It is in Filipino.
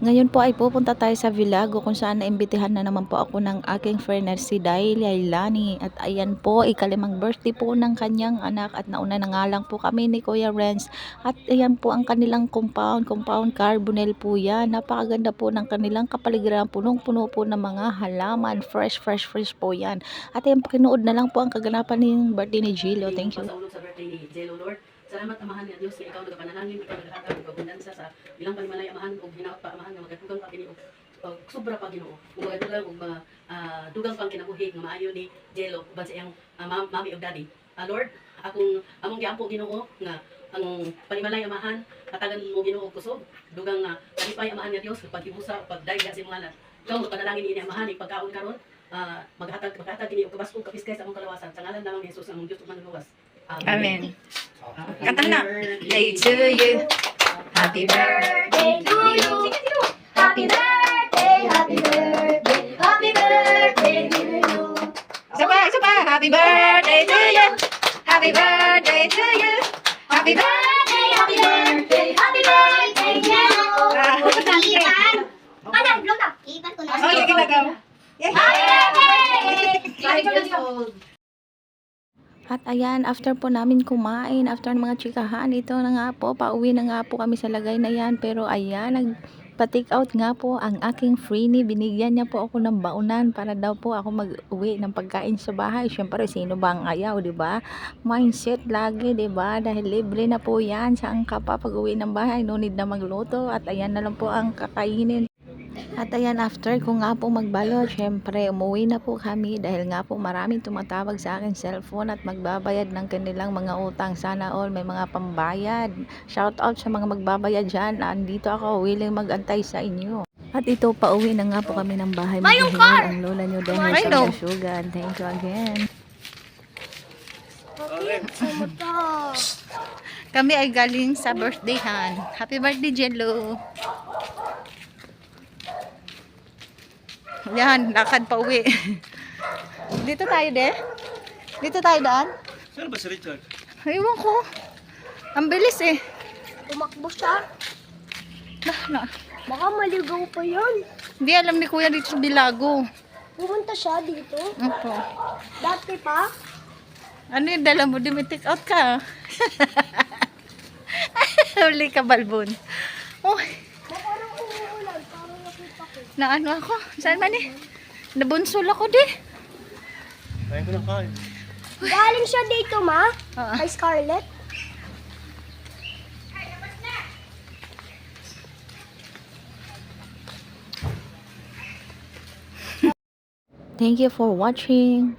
Ngayon po ay pupunta tayo sa Villago kung saan naimbitahan na naman po ako ng aking friend na si Daily Ailani. At ayan po, ikalimang birthday po ng kanyang anak at nauna na nga lang po kami ni Kuya Renz. At ayan po ang kanilang compound carbonel po yan. Napakaganda po ng kanilang kapaligiran, punong-puno po ng mga halaman, fresh po yan. At ayan, kinuod na lang po ang kaganapan ng birthday ni Gilo. Thank you. Sa birthday ni Jello, Lord. Salamat amahan nga Dios kay ikaw nagapanalangin, ikaw nagahatag og abundansya sa ilang panimalay amahan og hinaot pa amahan nga magadugang pa kini og sobra pa Ginoo. Ug magadugang og dugang pang kinabuhi nga maayo ni Jello uban sa iyang mami ug daddy. Lord, among giampo Ginoo nga ang panimalay amahan hatagan mo Ginoo og kusog, dugang kalipay amahan nga Dios paghibusa pagdayga sa imong anak. Ikaw panalangin ini amahan ipagkaon karon maghatag kini og kabaskog kapiskay sa among kalawasan sa ngalan namang ni Jesus ang Dios ug manluluwas. Amen. Kanta na. Day to you. Happy birthday to you. Happy birthday, happy birthday, happy birthday to you. Isa pa. Happy birthday to you. Happy birthday to you. Happy birthday, Happy birthday, happy birthday, Jello. Ipan. Ano, vlog na. Ipan ko na. Oh, yung ginagawa. Happy birthday! 5 years old. At ayan, after po namin kumain, after ng mga chikahan, ito na nga po, pauwi na nga po kami sa lagay na yan. Pero ayan, nagpa-take out nga po ang aking freenie. Binigyan niya po ako ng baunan para daw po ako mag-uwi ng pagkain sa bahay. Siyempre, sino ba ang ayaw, di ba? Mindset lagi, di ba? Dahil libre na po yan. Saan ka pa pag-uwi ng bahay? No need na magluto. At ayan na lang po ang kakainin. At ayan, after ko nga po magbalot, syempre umuwi na po kami dahil nga po maraming tumatawag sa akin cellphone at magbabayad ng kanilang mga utang. Sana all may mga pambayad. Shout out sa mga magbabayad dyan. Andito ako, willing mag-antay sa inyo. At ito, pauwi na nga po kami ng bahay. Maghihingan ang lola nyo dahil sa sugar. Thank you again. Kami ay galing sa birthdayhan. Happy birthday, Jello. Yan, lakad pa uwi. Dito tayo, de. Dito tayo daan. Saan ba si Richard? Ewan ko. Ang bilis eh. Tumakbo siya. Na. Baka maligaw pa yan. Hindi alam ni Kuya dito sa Bilago. Pumunta siya dito. Opo. Dati pa. Ano yung dala mo? Di may take out ka. Huli ka, balbon. Oh, Parang umuulan. Parang nakita ko. naano ako. Saan man eh? Nabunsol ako di. Kain ko ng kain. Galing siya dito, ma. Oo. Kay Scarlett. Thank you for watching.